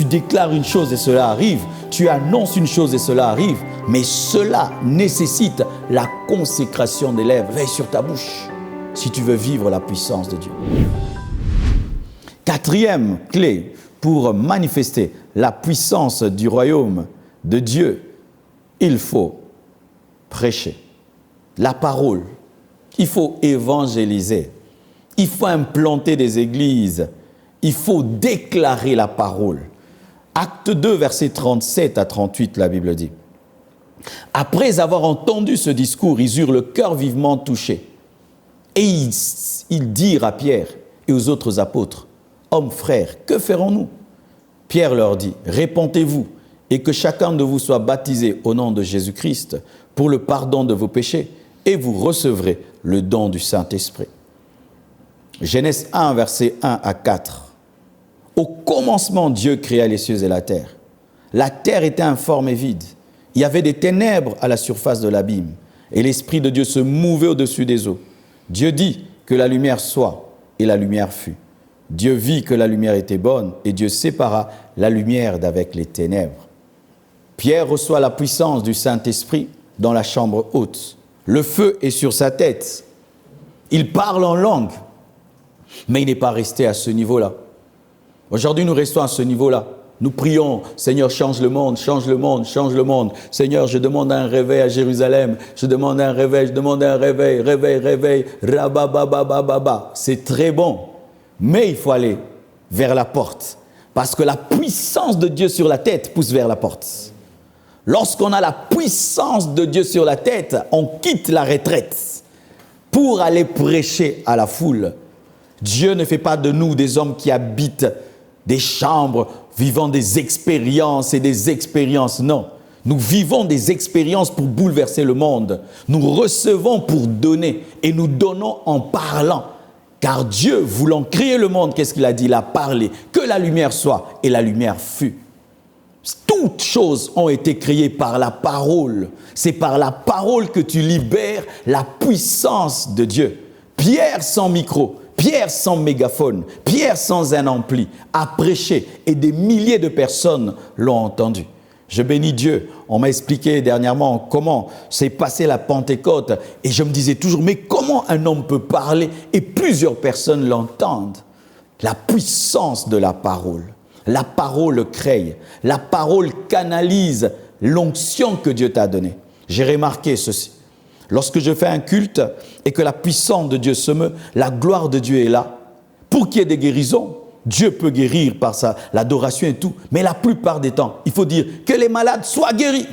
tu déclares une chose et cela arrive, tu annonces une chose et cela arrive, mais cela nécessite la consécration des lèvres. Veille sur ta bouche si tu veux vivre la puissance de Dieu. Quatrième clé pour manifester la puissance du royaume de Dieu, il faut prêcher la parole, il faut évangéliser, il faut implanter des églises, il faut déclarer la parole. Acte 2, versets 37 à 38, la Bible dit. Après avoir entendu ce discours, ils eurent le cœur vivement touché. Et ils dirent à Pierre et aux autres apôtres, « Hommes, frères, que ferons-nous » Pierre leur dit, « Répentez-vous et que chacun de vous soit baptisé au nom de Jésus-Christ pour le pardon de vos péchés et vous recevrez le don du Saint-Esprit. » Genèse 1, versets 1 à 4. Au commencement, Dieu créa les cieux et la terre. La terre était informe et vide. Il y avait des ténèbres à la surface de l'abîme et l'Esprit de Dieu se mouvait au-dessus des eaux. Dieu dit que la lumière soit et la lumière fut. Dieu vit que la lumière était bonne et Dieu sépara la lumière d'avec les ténèbres. Pierre reçoit la puissance du Saint-Esprit dans la chambre haute. Le feu est sur sa tête. Il parle en langue, mais il n'est pas resté à ce niveau-là. Aujourd'hui, nous restons à ce niveau-là. Nous prions, Seigneur, change le monde, change le monde, change le monde. Seigneur, je demande un réveil à Jérusalem. Je demande un réveil, réveil. Rabababababa. C'est très bon. Mais il faut aller vers la porte. Parce que la puissance de Dieu sur la tête pousse vers la porte. Lorsqu'on a la puissance de Dieu sur la tête, on quitte la retraite pour aller prêcher à la foule. Dieu ne fait pas de nous des hommes qui habitent des chambres, vivant des expériences et des expériences. Non, nous vivons des expériences pour bouleverser le monde. Nous recevons pour donner et nous donnons en parlant. Car Dieu, voulant créer le monde, qu'est-ce qu'il a dit? Il a parlé. Que la lumière soit et la lumière fut. Toutes choses ont été créées par la parole. C'est par la parole que tu libères la puissance de Dieu. Pierre sans micro, Pierre sans mégaphone, Pierre sans un ampli, a prêché et des milliers de personnes l'ont entendu. Je bénis Dieu. On m'a expliqué dernièrement comment s'est passée la Pentecôte et je me disais toujours, mais comment un homme peut parler et plusieurs personnes l'entendent? La puissance de la parole. La parole crée, la parole canalise l'onction que Dieu t'a donnée. J'ai remarqué ceci. Lorsque je fais un culte et que la puissance de Dieu se meut, la gloire de Dieu est là. Pour qu'il y ait des guérisons, Dieu peut guérir par l'adoration et tout. Mais la plupart des temps, il faut dire que les malades soient guéris.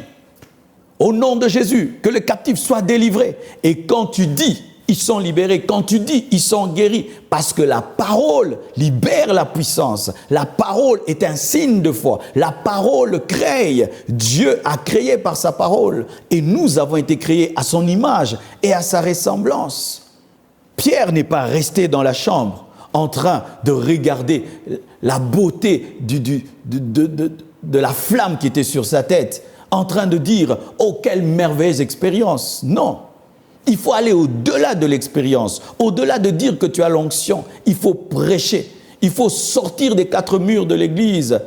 Au nom de Jésus, que les captifs soient délivrés. Et quand tu dis, ils sont libérés. Quand tu dis, ils sont guéris. Parce que la parole libère la puissance. La parole est un signe de foi. La parole crée. Dieu a créé par sa parole. Et nous avons été créés à son image et à sa ressemblance. Pierre n'est pas resté dans la chambre en train de regarder la beauté de la flamme qui était sur sa tête, en train de dire « Oh, quelle merveilleuse expérience !» Non. Il faut aller au-delà de l'expérience, au-delà de dire que tu as l'onction. Il faut prêcher, il faut sortir des quatre murs de l'église,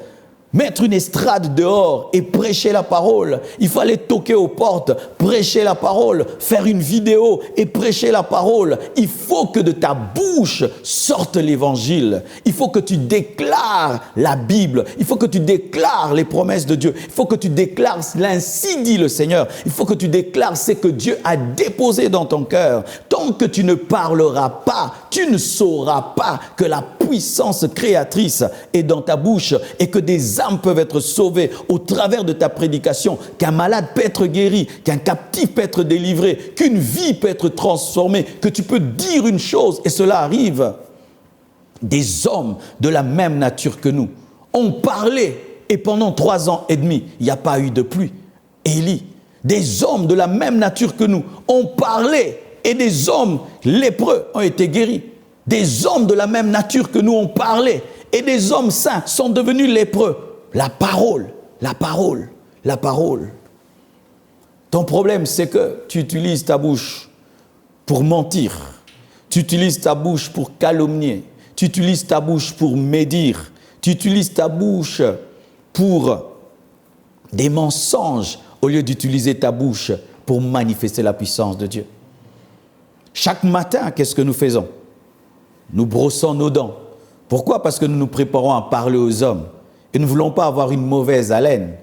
mettre une estrade dehors et prêcher la parole. Il faut aller toquer aux portes, prêcher la parole, faire une vidéo et prêcher la parole. Il faut que de ta bouche sorte l'évangile. Il faut que tu déclares la Bible. Il faut que tu déclares les promesses de Dieu. Il faut que tu déclares l'ainsi dit le Seigneur. Il faut que tu déclares ce que Dieu a déposé dans ton cœur. Tant que tu ne parleras pas, tu ne sauras pas que la puissance créatrice est dans ta bouche et que des âmes peuvent être sauvées au travers de ta prédication, qu'un malade peut être guéri, qu'un captif peut être délivré, qu'une vie peut être transformée, que tu peux dire une chose et cela arrive. Des hommes de la même nature que nous ont parlé et pendant 3 ans et demi, il n'y a pas eu de pluie. Élie, des hommes de la même nature que nous ont parlé et des hommes lépreux ont été guéris. Des hommes de la même nature que nous ont parlé et des hommes saints sont devenus lépreux. La parole, la parole, la parole. Ton problème, c'est que tu utilises ta bouche pour mentir. Tu utilises ta bouche pour calomnier. Tu utilises ta bouche pour médire. Tu utilises ta bouche pour des mensonges au lieu d'utiliser ta bouche pour manifester la puissance de Dieu. Chaque matin, qu'est-ce que nous faisons? Nous brossons nos dents. Pourquoi? Parce que nous nous préparons à parler aux hommes et nous ne voulons pas avoir une mauvaise haleine.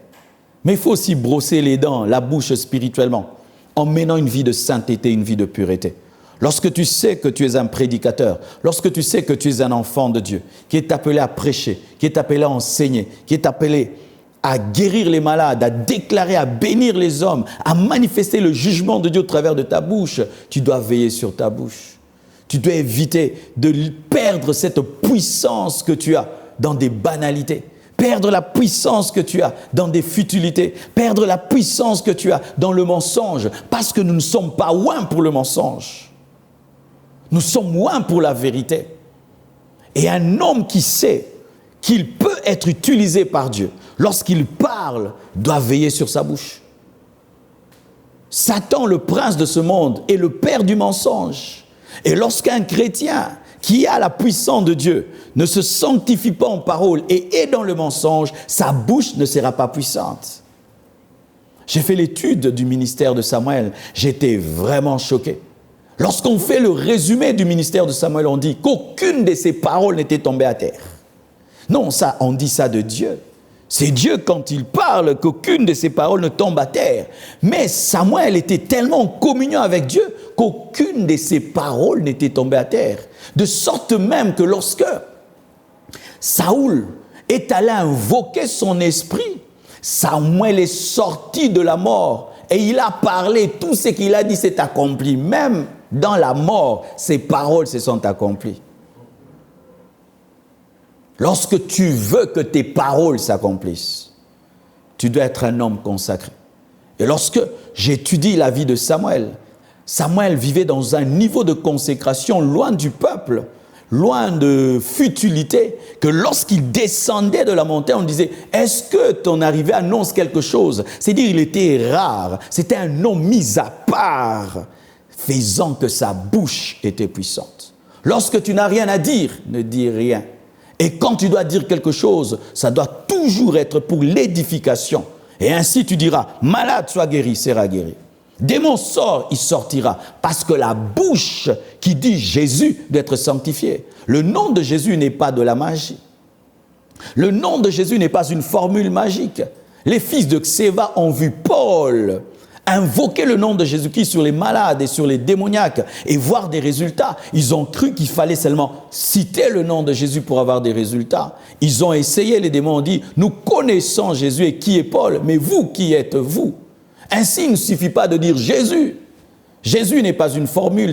Mais il faut aussi brosser les dents, la bouche spirituellement, en menant une vie de sainteté, une vie de pureté. Lorsque tu sais que tu es un prédicateur, lorsque tu sais que tu es un enfant de Dieu, qui est appelé à prêcher, qui est appelé à enseigner, qui est appelé à guérir les malades, à déclarer, à bénir les hommes, à manifester le jugement de Dieu au travers de ta bouche, tu dois veiller sur ta bouche. Tu dois éviter de perdre cette puissance que tu as dans des banalités. Perdre la puissance que tu as dans des futilités. Perdre la puissance que tu as dans le mensonge. Parce que nous ne sommes pas oints pour le mensonge. Nous sommes oints pour la vérité. Et un homme qui sait qu'il peut être utilisé par Dieu, lorsqu'il parle, doit veiller sur sa bouche. Satan, le prince de ce monde, est le père du mensonge. Et lorsqu'un chrétien qui a la puissance de Dieu ne se sanctifie pas en parole et est dans le mensonge, sa bouche ne sera pas puissante. J'ai fait l'étude du ministère de Samuel, j'étais vraiment choqué. Lorsqu'on fait le résumé du ministère de Samuel, on dit qu'aucune de ses paroles n'était tombée à terre. Non, ça, on dit ça de Dieu. C'est Dieu, quand il parle, qu'aucune de ses paroles ne tombe à terre. Mais Samuel était tellement en communion avec Dieu qu'aucune de ses paroles n'était tombée à terre. De sorte même que lorsque Saoul est allé invoquer son esprit, Samuel est sorti de la mort et il a parlé, tout ce qu'il a dit s'est accompli. Même dans la mort, ses paroles se sont accomplies. Lorsque tu veux que tes paroles s'accomplissent, tu dois être un homme consacré. Et lorsque j'étudie la vie de Samuel, Samuel vivait dans un niveau de consécration loin du peuple, loin de futilité, que lorsqu'il descendait de la montagne, on disait « Est-ce que ton arrivée annonce quelque chose ?» C'est-à-dire il était rare, c'était un homme mis à part, faisant que sa bouche était puissante. Lorsque tu n'as rien à dire, ne dis rien. Et quand tu dois dire quelque chose, ça doit toujours être pour l'édification. Et ainsi tu diras, malade soit guéri, sera guéri. Démon sort, il sortira. Parce que la bouche qui dit Jésus doit être sanctifiée. Le nom de Jésus n'est pas de la magie. Le nom de Jésus n'est pas une formule magique. Les fils de Xéva ont vu Paul invoquer le nom de Jésus-Christ sur les malades et sur les démoniaques et voir des résultats. Ils ont cru qu'il fallait seulement citer le nom de Jésus pour avoir des résultats. Ils ont essayé, les démons ont dit, nous connaissons Jésus et qui est Paul, mais vous, qui êtes-vous? Ainsi, il ne suffit pas de dire Jésus. Jésus n'est pas une formule.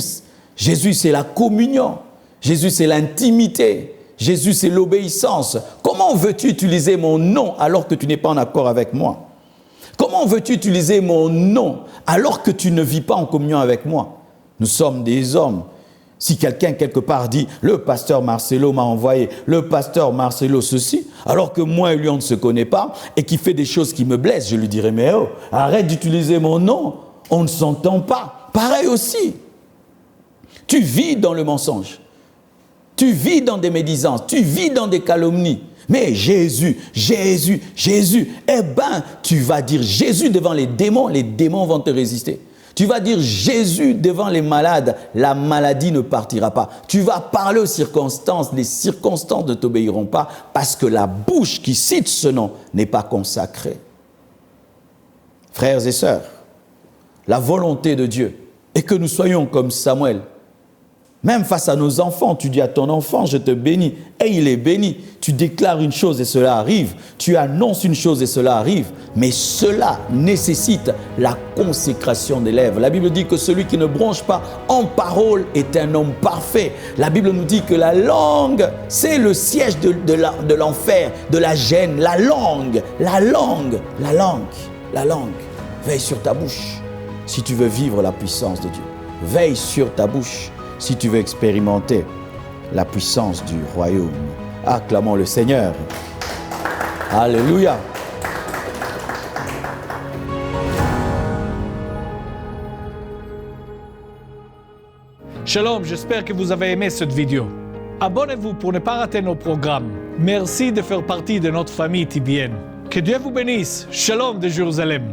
Jésus, c'est la communion. Jésus, c'est l'intimité. Jésus, c'est l'obéissance. Comment veux-tu utiliser mon nom alors que tu n'es pas en accord avec moi? Comment veux-tu utiliser mon nom alors que tu ne vis pas en communion avec moi? Nous sommes des hommes. Si quelqu'un quelque part dit « le pasteur Marcelo m'a envoyé, le pasteur Marcelo ceci », alors que moi et lui on ne se connaît pas et qui fait des choses qui me blessent, je lui dirai « mais oh, arrête d'utiliser mon nom, on ne s'entend pas ». Pareil aussi, tu vis dans le mensonge, tu vis dans des médisances, tu vis dans des calomnies. Mais Jésus, Jésus, Jésus, eh bien, tu vas dire Jésus devant les démons vont te résister. Tu vas dire Jésus devant les malades, la maladie ne partira pas. Tu vas parler aux circonstances, les circonstances ne t'obéiront pas parce que la bouche qui cite ce nom n'est pas consacrée. Frères et sœurs, la volonté de Dieu est que nous soyons comme Samuel. Même face à nos enfants, tu dis à ton enfant, je te bénis, et il est béni. Tu déclares une chose et cela arrive. Tu annonces une chose et cela arrive. Mais cela nécessite la consécration des lèvres. La Bible dit que celui qui ne bronche pas en parole est un homme parfait. La Bible nous dit que la langue, c'est le siège de l'enfer, de la gêne. La langue. Veille sur ta bouche si tu veux vivre la puissance de Dieu. Veille sur ta bouche si tu veux expérimenter la puissance du royaume. Acclamons le Seigneur. Alléluia. Shalom, j'espère que vous avez aimé cette vidéo. Abonnez-vous pour ne pas rater nos programmes. Merci de faire partie de notre famille TBN. Que Dieu vous bénisse. Shalom de Jérusalem.